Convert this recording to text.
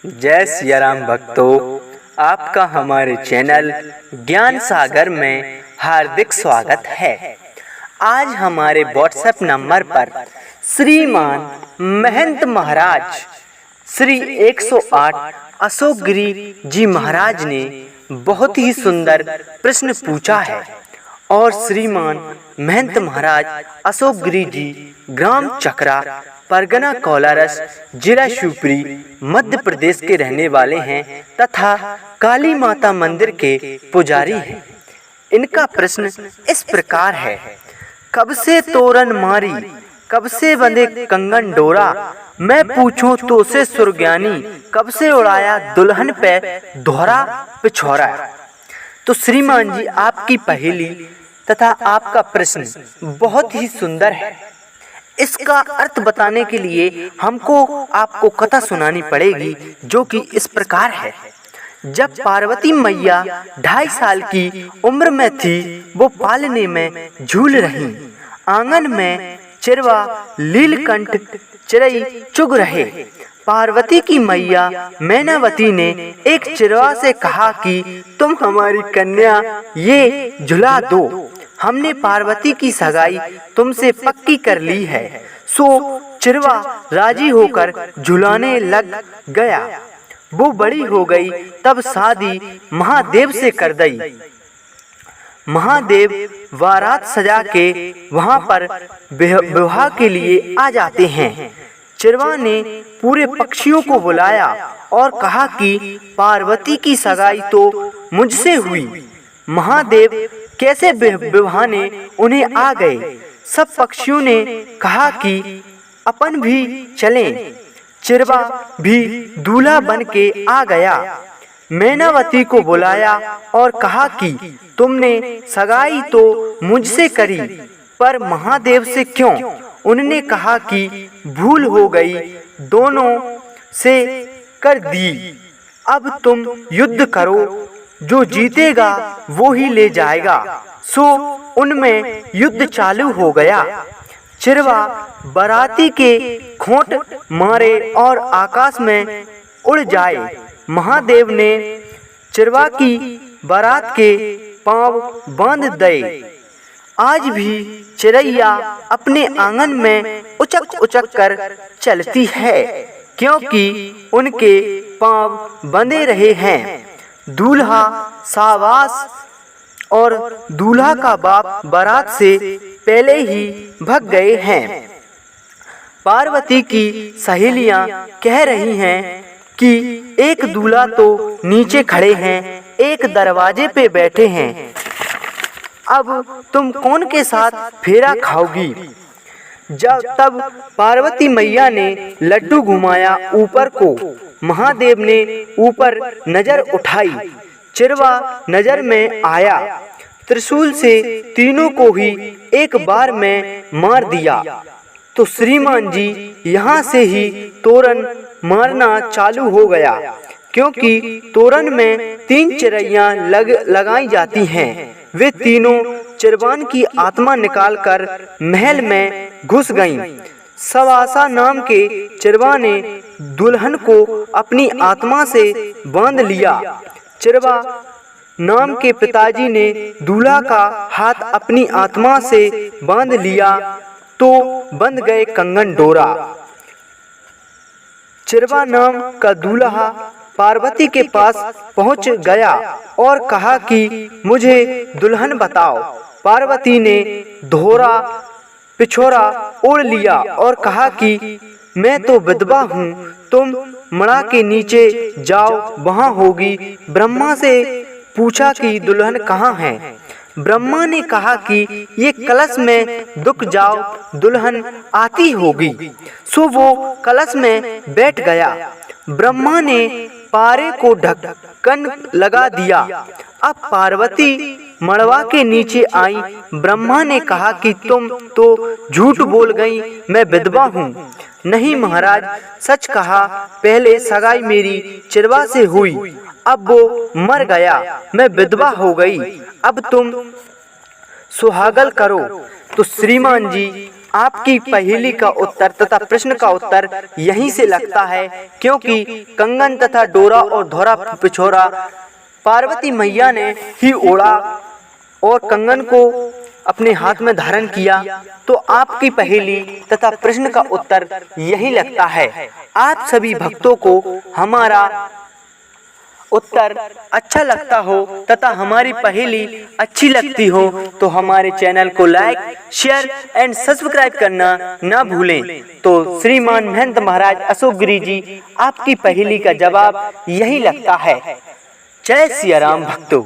जय सिया राम भक्तों, आपका हमारे चैनल ज्ञान सागर में हार्दिक स्वागत है। आज हमारे व्हाट्सएप नंबर पर श्रीमान महंत महाराज श्री 108 अशोक गिरी जी महाराज ने बहुत ही सुंदर प्रश्न पूछा है और श्रीमान महंत महाराज अशोक गिरी जी ग्राम चकरा, परगना कोलारस, जिला शिवपुरी, मध्य प्रदेश के रहने वाले हैं तथा काली माता मंदिर के पुजारी हैं। इनका प्रश्न इस प्रकार है, कब से तोरण मारी, कब से बंधे कंगन डोरा, मैं पूछूं तो से सुरज्ञानी, कब से उड़ाया दुल्हन पे दोहरा पिछोरा। तो श्रीमान जी, आपकी पहेली तथा आपका प्रश्न बहुत ही सुंदर है। इसका अर्थ बताने के लिए हमको आपको कथा सुनानी पड़ेगी, जो कि इस प्रकार है। जब पार्वती मैया 2.5 साल की उम्र में थी, वो पालने में झूल रही। आंगन में चिरवा लीलकंठ चिरई चुग रहे। पार्वती की मैया मैनावती ने एक चिरवा से कहा कि तुम हमारी कन्या ये झुला दो, हमने पार्वती की सगाई तुमसे पक्की कर ली है। सो चिरवा राजी होकर झुलाने लग गया। वो बड़ी हो गई, तब शादी महादेव से कर दी। महादेव बारात सजा के वहां पर विवाह के लिए आ जाते हैं। चिरवा ने पूरे पक्षियों को बुलाया और कहा कि पार्वती की सगाई तो मुझसे हुई। महादेव कैसे विवाहने उन्हें आ गए। सब पक्षियों ने कहा कि अपन भी चलें। चिरवा भी दूल्हा बन के आ गया। मैनावती को बुलाया और कहा कि तुमने सगाई तो मुझसे करी, पर महादेव से क्यों? उन्होंने कहा कि भूल हो गई, दोनों से कर दी। अब तुम युद्ध करो, जो जीतेगा वो ही ले जाएगा। सो उनमें युद्ध चालू हो गया। चिरवा बाराती के खोंट मारे और आकाश में उड़ जाए। महादेव ने चिरवा की बारात के पांव बांध दिए। आज भी चिरैया अपने आंगन में उचक उचक कर चलती है, क्योंकि उनके पांव बंधे रहे हैं। दूल्हा सावास और दूल्हा का बाप बारात से पहले ही भाग गए हैं। पार्वती की सहेलियां कह रही हैं कि एक दूल्हा तो नीचे खड़े हैं, एक दरवाजे पे बैठे हैं। अब तुम कौन के साथ फेरा खाओगी? तब पार्वती मैया ने लड्डू घुमाया ऊपर को। महादेव ने ऊपर नजर उठाई। चिरवा नजर में आया। त्रिशूल से तीनों को ही एक बार में मार दिया। तो श्रीमान जी, यहाँ से ही तोरण मारना चालू हो गया, क्योंकि तोरण में 3 चिरैया लगाई जाती हैं। वे तीनों चिरवान की आत्मा निकालकर महल में घुस गईं। सवासा नाम के चिरवा ने दुल्हन को अपनी आत्मा से बांध लिया। चिरवा नाम के पिताजी ने दूल्हा का हाथ अपनी आत्मा से बांध लिया, तो बंध गए कंगन डोरा। चिरवा नाम का दूल्हा पार्वती के पास पहुंच गया और कहा कि मुझे दुल्हन बताओ। पार्वती ने दोहरा पिछोरा ओढ़ लिया और कहा कि मैं तो विधवा हूँ, तुम मड़ा के नीचे जाओ, वहाँ होगी। ब्रह्मा से पूछा कि दुल्हन कहाँ है? ब्रह्मा ने कहा कि ये कलश में दुख जाओ, दुल्हन आती होगी। सो वो कलश में बैठ गया। ब्रह्मा ने पारे को ढक्कन लगा दिया। अब पार्वती मड़वा के नीचे आई। ब्रह्मा ने कहा कि तुम तो झूठ बोल गई, मैं विधवा हूँ। नहीं महाराज, सच कहा, पहले सगाई मेरी चिरवा से हुई, अब वो मर गया, मैं विधवा हो गई। अब तुम सुहागल करो। तो श्रीमान जी, आपकी पहेली का उत्तर तथा प्रश्न का उत्तर यहीं से लगता है, क्योंकि कंगन तथा डोरा और धोरा पिछोरा पार्वती मैया ने ही ओढ़ा और कंगन को अपने हाथ में धारण किया। तो आपकी पहेली तथा प्रश्न का उत्तर यही लगता है। आप सभी भक्तों को हमारा उत्तर अच्छा लगता हो तथा हमारी पहेली अच्छी लगती हो तो हमारे चैनल को लाइक, शेयर एंड सब्सक्राइब करना न भूलें। तो श्रीमान महंत महाराज अशोक गिरी जी, आपकी पहेली का जवाब यही लगता है। जय सिया राम भक्तों।